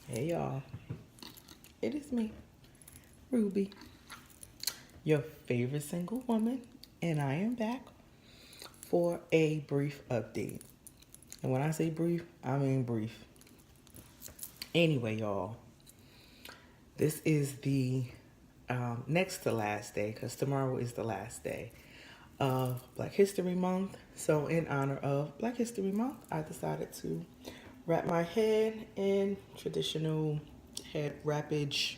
Hey y'all, it is me, Ruby, your favorite single woman, and I am back for a brief update. And when I say brief, I mean brief. Anyway, y'all, this is the next to last day because tomorrow is the last day of Black History Month. So, in honor of Black History Month, I decided to wrap my head in traditional head wrappage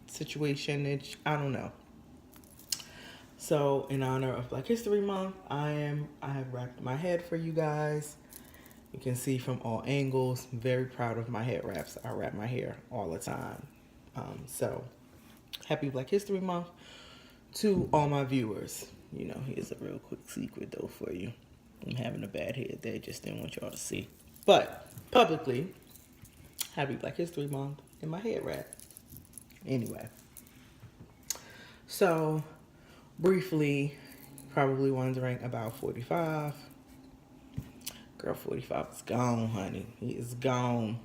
situation. I don't know. So, in honor of Black History Month, I have wrapped my head for you guys. You can see from all angles. I'm very proud of my head wraps. I wrap my hair all the time. So, happy Black History Month to all my viewers. You know, here's a real quick secret though for you. I'm having a bad head day, just didn't want y'all to see. But publicly, happy Black History Month in my head wrap. Anyway, so briefly, probably wondering about 45. Girl, 45 is gone, honey. He is gone.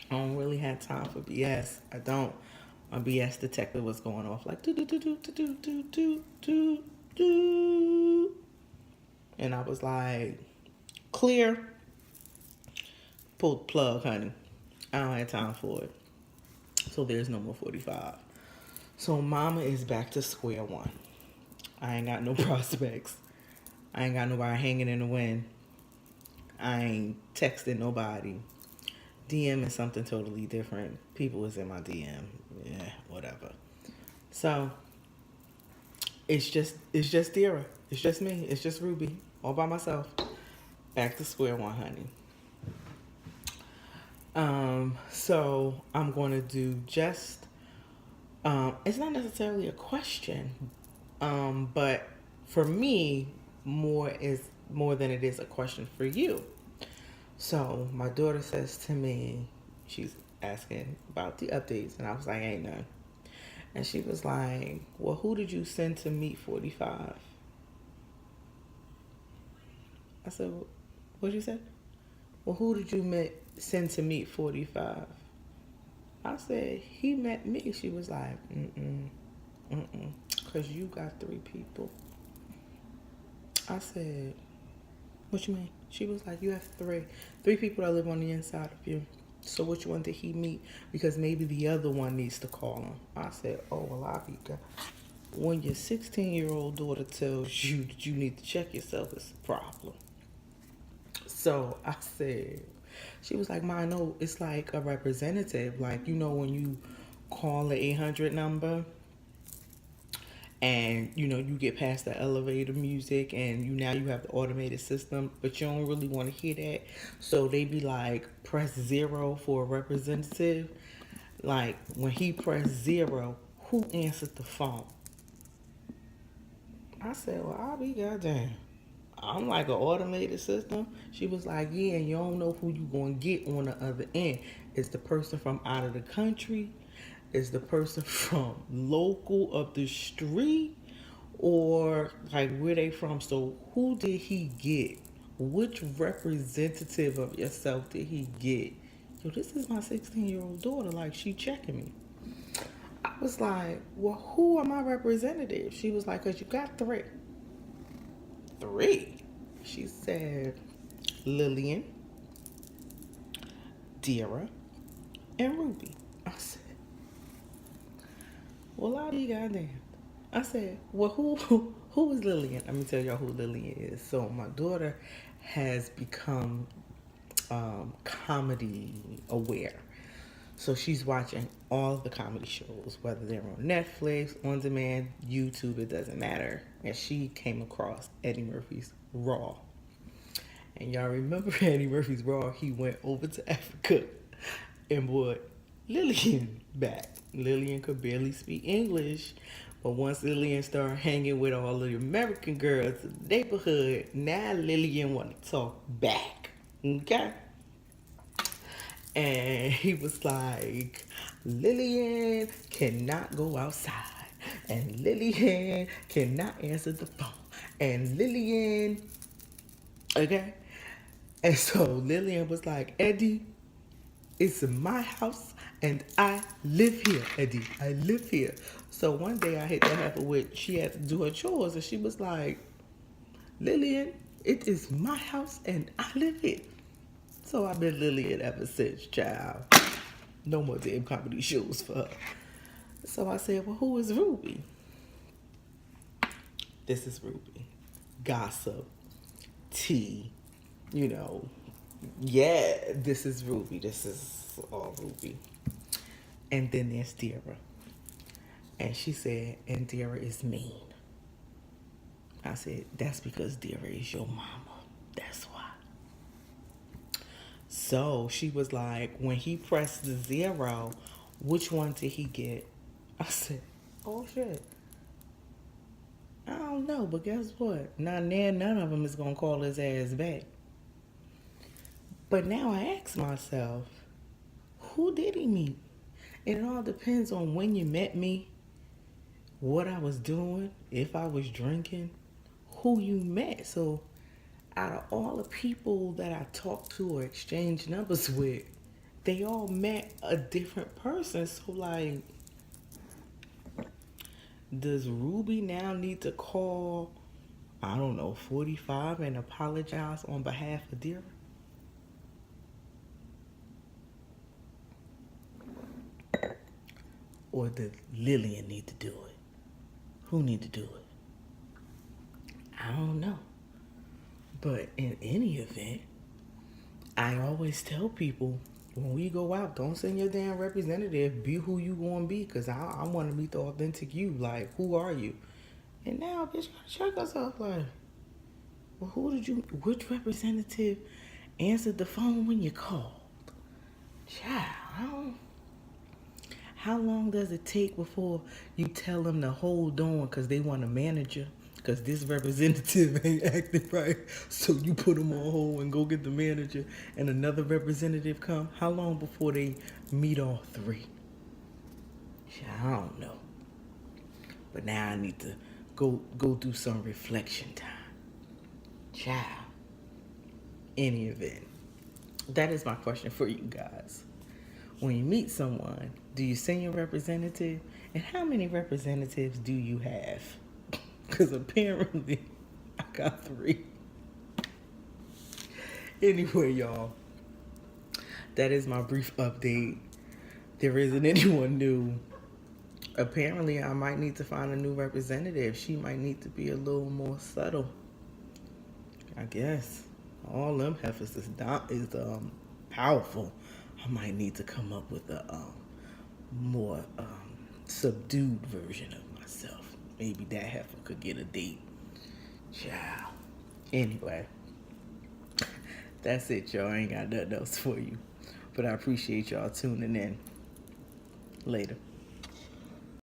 I don't really have time for BS. I don't. My BS detector was going off like do do do do do do do do do do, and I was like, clear. Pull the plug, honey. I don't have time for it. So there's no more 45. So mama is back to square one. I ain't got no prospects. I ain't got nobody hanging in the wind. I ain't texting nobody. DM is something totally different. People is in my DM. Yeah, whatever. So it's just Dira. It's just me. It's just Ruby. All by myself. Back to square one, honey. So I'm gonna do just it's not necessarily a question. But for me, more than it is a question for you. So my daughter says to me, she's asking about the updates, and I was like, ain't none. And she was like, well, who did you send to meet 45? I said, what'd you say? Well, who did you send to meet 45? I said, he met me. She was like, because you got three people. I said, what you mean? She was like, you have three people that live on the inside of you. So which one did he meet? Because maybe the other one needs to call him. I said, oh, well, I'll be good. When your 16-year-old daughter tells you that you need to check yourself, it's a problem. So I said, she was like, Ma, I know it's like a representative. Like, you know, when you call the 800 number and, you know, you get past the elevator music and now you have the automated system, but you don't really want to hear that. So they be like, press 0 for a representative. Like, when he pressed 0, who answered the phone? I said, well, I'll be goddamn. I'm like an automated system. She was like, yeah, and you don't know who you gonna get on the other end. Is the person from out of the country? Is the person from local up the street? Or like where they from? So who did he get? Which representative of yourself did he get? Yo, this is my 16-year-old daughter. Like, she checking me. I was like, well, who are my representatives? She was like, because you got three. Three? She said, Lillian, Dira, and Ruby. I said, well, I'll be goddamn. I said, well, who is Lillian? Let me tell y'all who Lillian is. So my daughter has become comedy aware. So she's watching all of the comedy shows, whether they're on Netflix, on demand, YouTube, it doesn't matter. And she came across Eddie Murphy's Raw. And y'all remember Eddie Murphy's Raw, he went over to Africa and brought Lillian back. Lillian could barely speak English, but once Lillian started hanging with all the American girls in the neighborhood, now Lillian want to talk back. Okay? And he was like, Lillian cannot go outside. And Lillian cannot answer the phone. And Lillian, okay? And so Lillian was like, Eddie, It's my house and I live here, Eddie. I live here. So one day I hit that heifer with, she had to do her chores and she was like, Lillian, it is my house and I live here. So I've been Lillian ever since, child. No more damn comedy shows for her. So I said, well, who is Ruby? This is Ruby. Gossip. Tea. You know. Yeah, this is Ruby. This is all Ruby. And then there's Dira. And she said, and Dira is mean. I said, that's because Dira is your mama. That's why. So she was like, when he pressed the 0, which one did he get? I said, oh shit. I don't know, but guess what? None of them is going to call his ass back. But now I ask myself, who did he meet? And it all depends on when you met me, what I was doing, if I was drinking, who you met. So out of all the people that I talked to or exchanged numbers with, they all met a different person. So like, does Ruby now need to call, I don't know, 45 and apologize on behalf of Dira? Or does Lillian need to do it? Who need to do it? I don't know. But in any event, I always tell people, when we go out, don't send your damn representative. Be who you want to be, because I want to meet the authentic you. Like, who are you? And now, bitch, gotta check herself. Like, well, which representative answered the phone when you called? Child, how long does it take before you tell them to hold on because they want a manager? Because this representative ain't acting right. So you put them on hold and go get the manager and another representative come? How long before they meet all three? I don't know. But now I need to go do some reflection time. Child. Any event. That is my question for you guys. When you meet someone, do you send your representative? And how many representatives do you have? Because apparently I got 3. Anyway, y'all, that is my brief update. There isn't anyone new. Apparently, I might need to find a new representative. She might need to be a little more subtle. I guess all them heifers is powerful. I might need to come up with a more subdued version of myself. Maybe that heifer could get a date. Ciao. Anyway, that's it, y'all. I ain't got nothing else for you. But I appreciate y'all tuning in. Later.